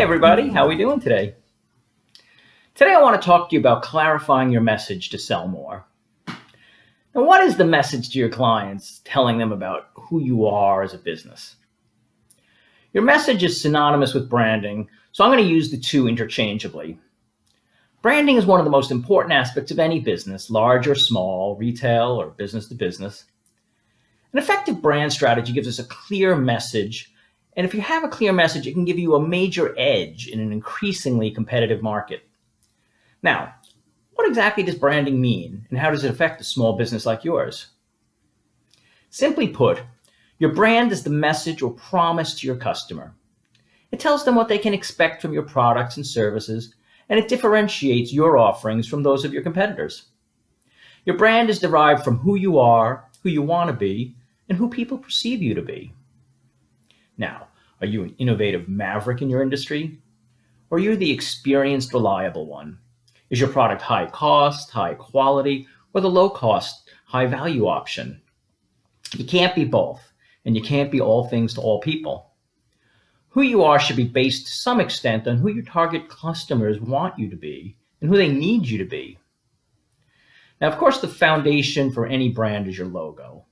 everybody, how are we doing today? Today I want to talk to you about clarifying your message to sell more. Now, what is the message to your clients telling them about who you are as a business? Your message is synonymous with branding, so I'm going to use the two interchangeably. Branding is one of the most important aspects of any business, large or small, retail or business to business. An effective brand strategy gives us a clear message, and if you have a clear message, it can give you a major edge in an increasingly competitive market. Now, what exactly does branding mean, and how does it affect a small business like yours? Simply put, your brand is the message or promise to your customer. It tells them what they can expect from your products and services, and it differentiates your offerings from those of your competitors. Your brand is derived from who you are, who you want to be, and who people perceive you to be. Now, are you an innovative maverick in your industry? Or are you the experienced, reliable one? Is your product high cost, high quality, or the low cost, high value option? You can't be both, and you can't be all things to all people. Who you are should be based to some extent on who your target customers want you to be and who they need you to be. Now, of course, the foundation for any brand is your logo.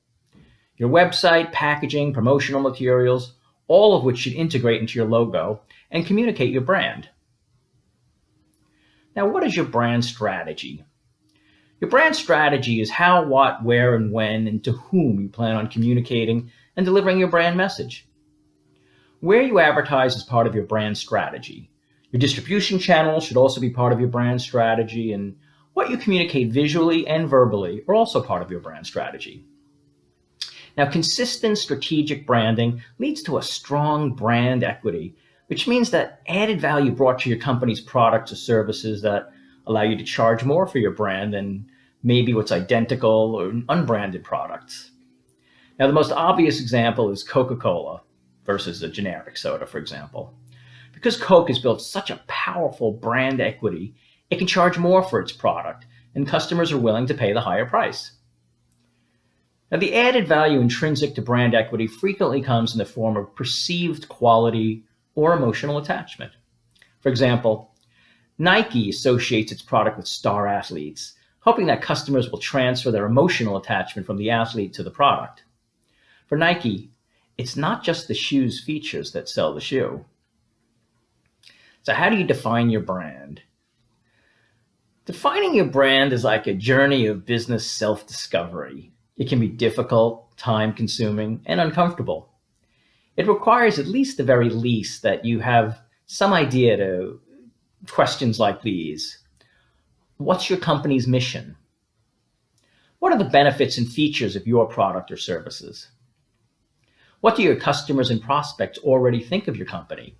Your website, packaging, promotional materials, all of which should integrate into your logo and communicate your brand. Now, what is your brand strategy? Your brand strategy is how, what, where, and when, and to whom you plan on communicating and delivering your brand message. Where you advertise is part of your brand strategy. Your distribution channels should also be part of your brand strategy, and what you communicate visually and verbally are also part of your brand strategy. Now, consistent strategic branding leads to a strong brand equity, which means that added value brought to your company's products or services that allow you to charge more for your brand than maybe what's identical or unbranded products. Now, the most obvious example is Coca-Cola versus a generic soda, for example. Because Coke has built such a powerful brand equity, it can charge more for its product, and customers are willing to pay the higher price. Now, the added value intrinsic to brand equity frequently comes in the form of perceived quality or emotional attachment. For example, Nike associates its product with star athletes, hoping that customers will transfer their emotional attachment from the athlete to the product. For Nike, it's not just the shoe's features that sell the shoe. So how do you define your brand? Defining your brand is like a journey of business self-discovery. It can be difficult, time-consuming, and uncomfortable. It requires at least the very least that you have some idea to questions like these. What's your company's mission? What are the benefits and features of your product or services? What do your customers and prospects already think of your company?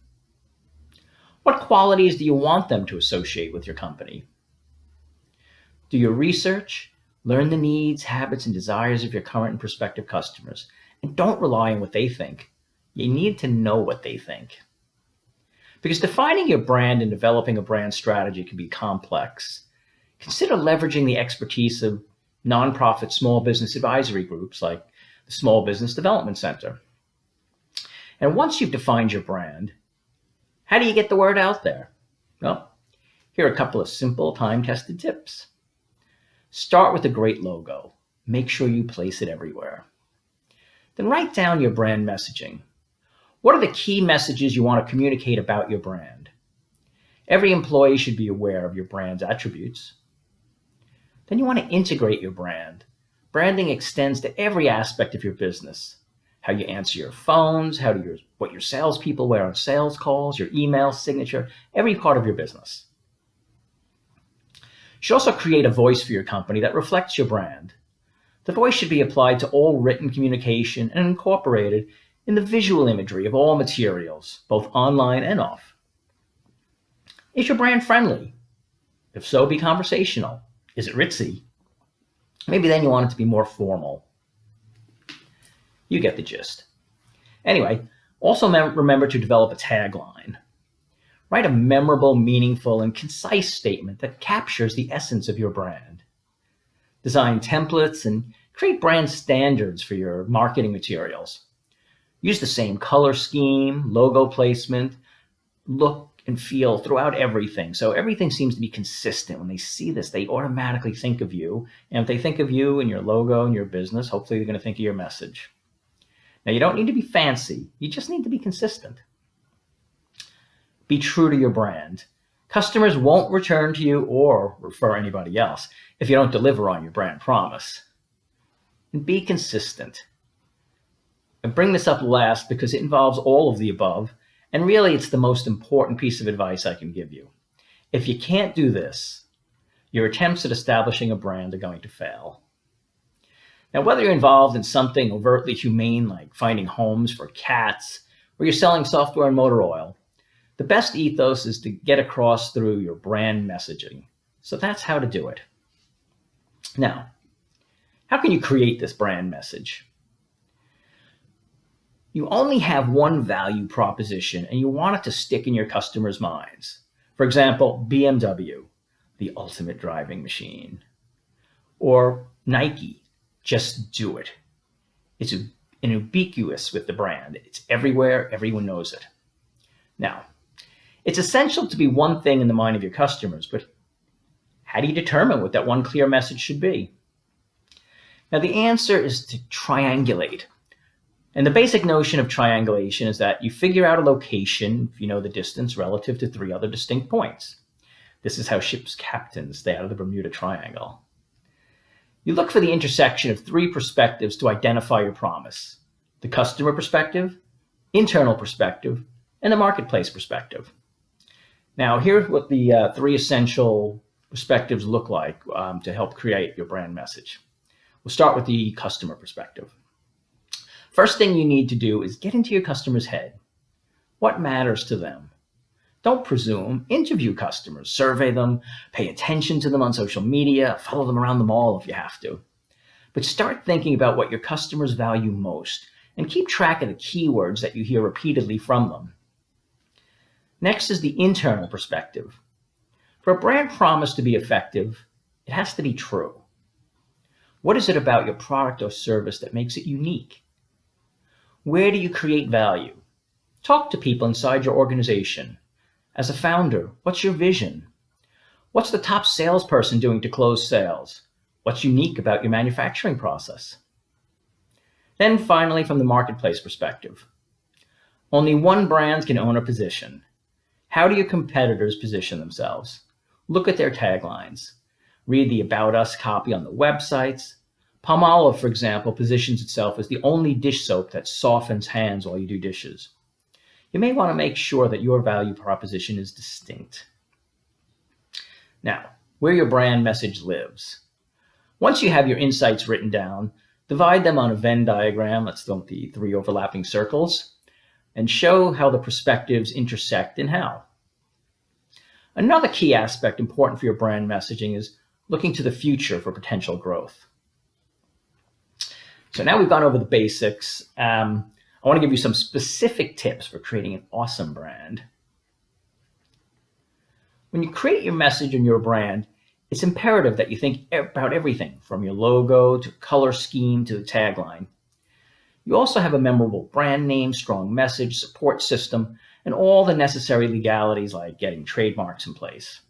What qualities do you want them to associate with your company? Do your research, learn the needs, habits, and desires of your current and prospective customers, and don't rely on what they think. You need to know what they think. Because defining your brand and developing a brand strategy can be complex. Consider leveraging the expertise of nonprofit small business advisory groups like the Small Business Development Center. And once you've defined your brand, how do you get the word out there? Well, here are a couple of simple time-tested tips. Start with a great logo. Make sure you place it everywhere. Then write down your brand messaging. What are the key messages you want to communicate about your brand? Every employee should be aware of your brand's attributes. Then you want to integrate your brand. Branding extends to every aspect of your business. How you answer your phones, what your salespeople wear on sales calls, your email signature, every part of your business. You should also create a voice for your company that reflects your brand. The voice should be applied to all written communication and incorporated in the visual imagery of all materials, both online and off. Is your brand friendly? If so, be conversational. Is it ritzy? Maybe then you want it to be more formal. You get the gist. Anyway, also remember to develop a tagline. Write a memorable, meaningful, and concise statement that captures the essence of your brand. Design templates and create brand standards for your marketing materials. Use the same color scheme, logo placement, look, and feel throughout everything. So everything seems to be consistent. When they see this, they automatically think of you. And if they think of you and your logo and your business, hopefully they're going to think of your message. Now, you don't need to be fancy. You just need to be consistent. Be true to your brand. Customers won't return to you or refer anybody else if you don't deliver on your brand promise. And be consistent. I bring this up last because it involves all of the above, and really it's the most important piece of advice I can give you. If you can't do this, your attempts at establishing a brand are going to fail. Now, whether you're involved in something overtly humane like finding homes for cats, or you're selling software and motor oil, the best ethos is to get across through your brand messaging. So that's how to do it. Now, how can you create this brand message? You only have one value proposition and you want it to stick in your customers' minds. For example, BMW, the ultimate driving machine. Or Nike, just do it. It's ubiquitous with the brand. It's everywhere, everyone knows it. Now, it's essential to be one thing in the mind of your customers, but how do you determine what that one clear message should be? Now, the answer is to triangulate. And the basic notion of triangulation is that you figure out a location, if you know the distance, relative to 3 other distinct points. This is how ship's captains stay out of the Bermuda Triangle. You look for the intersection of 3 perspectives to identify your promise: the customer perspective, internal perspective, and the marketplace perspective. Now, here's what the 3 essential perspectives look like to help create your brand message. We'll start with the customer perspective. First thing you need to do is get into your customer's head. What matters to them? Don't presume. Interview customers, survey them, pay attention to them on social media, follow them around the mall if you have to. But start thinking about what your customers value most and keep track of the keywords that you hear repeatedly from them. Next is the internal perspective. For a brand promise to be effective, it has to be true. What is it about your product or service that makes it unique? Where do you create value? Talk to people inside your organization. As a founder, what's your vision? What's the top salesperson doing to close sales? What's unique about your manufacturing process? Then finally, from the marketplace perspective, only one brand can own a position. How do your competitors position themselves? Look at their taglines. Read the About Us copy on the websites. Palmolive, for example, positions itself as the only dish soap that softens hands while you do dishes. You may want to make sure that your value proposition is distinct. Now, where your brand message lives. Once you have your insights written down, divide them on a Venn diagram, let's note the 3 overlapping circles, and show how the perspectives intersect and how. Another key aspect important for your brand messaging is looking to the future for potential growth. So now we've gone over the basics. I want to give you some specific tips for creating an awesome brand. When you create your message and your brand, it's imperative that you think about everything from your logo to color scheme to the tagline. You also have a memorable brand name, strong message, support system, and all the necessary legalities like getting trademarks in place.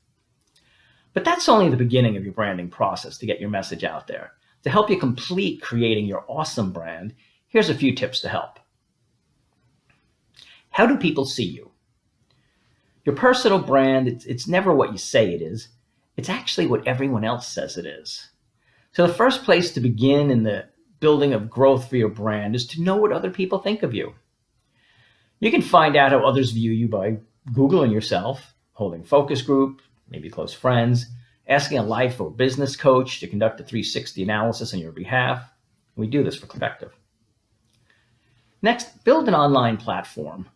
But that's only the beginning of your branding process to get your message out there. To help you complete creating your awesome brand, here's a few tips to help. How do people see you? Your personal brand, it's never what you say it is. It's actually what everyone else says it is. So the first place to begin in the building of growth for your brand is to know what other people think of you. You can find out how others view you by Googling yourself, holding focus group, maybe close friends, asking a life or business coach to conduct a 360 analysis on your behalf. We do this for perspective. Next, build an online platform.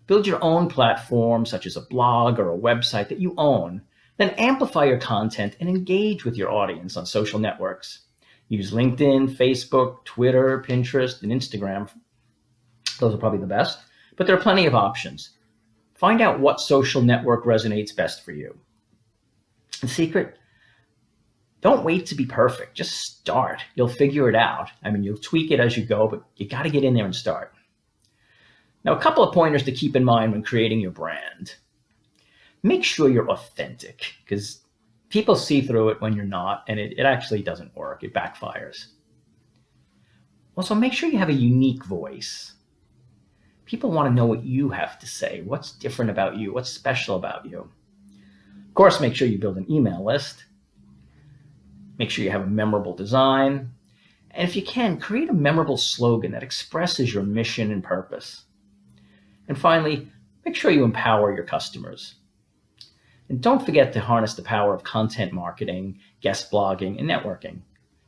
Build your own platform, such as a blog or a website that you own. Then amplify your content and engage with your audience on social networks. Use LinkedIn, Facebook, Twitter, Pinterest, and Instagram. Those are probably the best, but there are plenty of options. Find out what social network resonates best for you. The secret, don't wait to be perfect. Just start. You'll figure it out. You'll tweak it as you go, but you got to get in there and start. Now, a couple of pointers to keep in mind when creating your brand. make sure you're authentic, because people see through it when you're not, and it actually doesn't work. It backfires. Also, make sure you have a unique voice. People want to know what you have to say, what's different about you, what's special about you. Of course, make sure you build an email list. Make sure you have a memorable design. And if you can, create a memorable slogan that expresses your mission and purpose. And finally, make sure you empower your customers. And don't forget to harness the power of content marketing, guest blogging, and networking.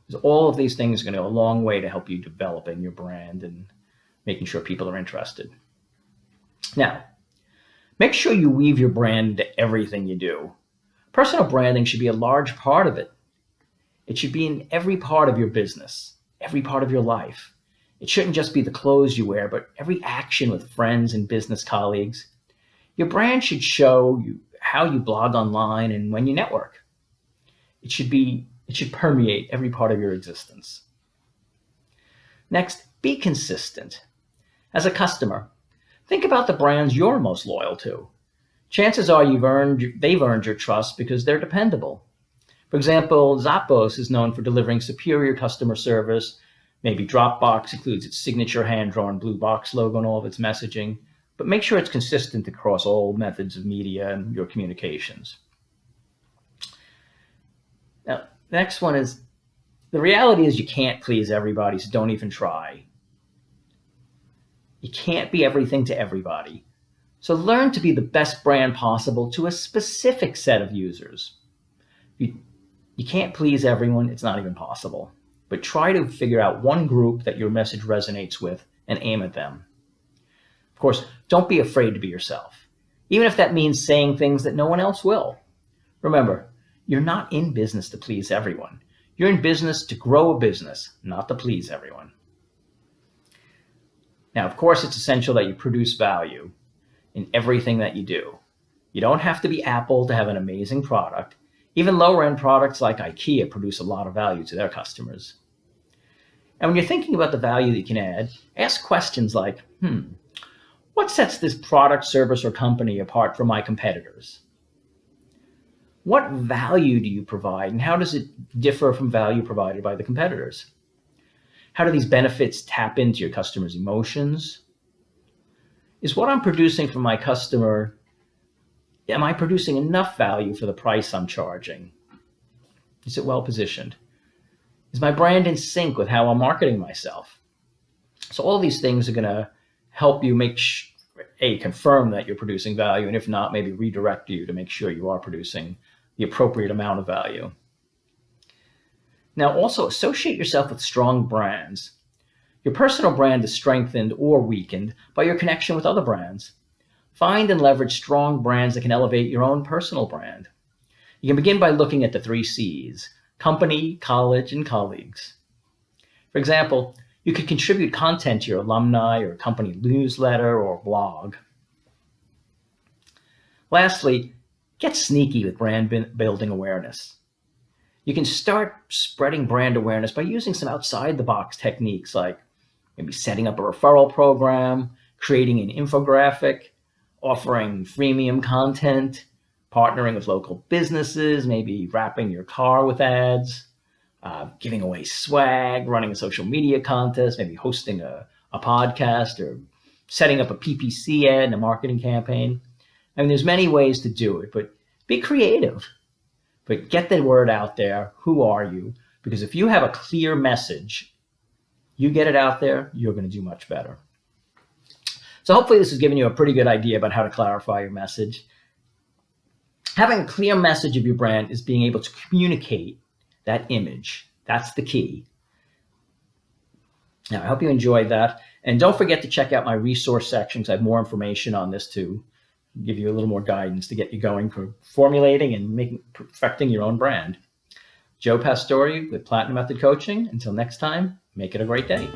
Because all of these things are going to go a long way to help you developing your brand and making sure people are interested. Now, make sure you weave your brand into everything you do. Personal branding should be a large part of it. It should be in every part of your business, every part of your life. It shouldn't just be the clothes you wear, but every action with friends and business colleagues. Your brand should show you how you blog online and when you network. It should permeate every part of your existence. Next, be consistent. As a customer, think about the brands you're most loyal to. Chances are they've earned your trust because they're dependable. For example, Zappos is known for delivering superior customer service. Maybe Dropbox includes its signature hand-drawn blue box logo in all of its messaging, but make sure it's consistent across all methods of media and your communications. Now, the next one is, the reality is you can't please everybody, so don't even try. You can't be everything to everybody. So learn to be the best brand possible to a specific set of users. You can't please everyone, it's not even possible. But try to figure out one group that your message resonates with and aim at them. Of course, don't be afraid to be yourself, even if that means saying things that no one else will. Remember, you're not in business to please everyone. You're in business to grow a business, not to please everyone. Now, of course, it's essential that you produce value in everything that you do. You don't have to be Apple to have an amazing product. Even lower-end products like IKEA produce a lot of value to their customers. And when you're thinking about the value that you can add, ask questions like, what sets this product, service, or company apart from my competitors? What value do you provide, and how does it differ from value provided by the competitors? How do these benefits tap into your customers' emotions? Is what I'm producing for my customer, am I producing enough value for the price I'm charging? Is it well positioned? Is my brand in sync with how I'm marketing myself? So all these things are going to help you confirm that you're producing value, and if not, maybe redirect you to make sure you are producing the appropriate amount of value. Now, also associate yourself with strong brands. Your personal brand is strengthened or weakened by your connection with other brands. Find and leverage strong brands that can elevate your own personal brand. You can begin by looking at the 3 C's: company, college, and colleagues. For example, you could contribute content to your alumni or company newsletter or blog. Lastly, get sneaky with brand building awareness. You can start spreading brand awareness by using some outside-the-box techniques like maybe setting up a referral program, creating an infographic, offering freemium content, partnering with local businesses, maybe wrapping your car with ads, giving away swag, running a social media contest, maybe hosting a podcast, or setting up a PPC ad and a marketing campaign. I mean, there's many ways to do it, but be creative. But get the word out there. Who are you? Because if you have a clear message, you get it out there, you're going to do much better. So hopefully this has given you a pretty good idea about how to clarify your message. Having a clear message of your brand is being able to communicate that image. That's the key. Now, I hope you enjoyed that. And don't forget to check out my resource sections. I have more information on this to give you a little more guidance to get you going for formulating and perfecting your own brand. Joe Pastore with Platinum Method Coaching. Until next time, make it a great day.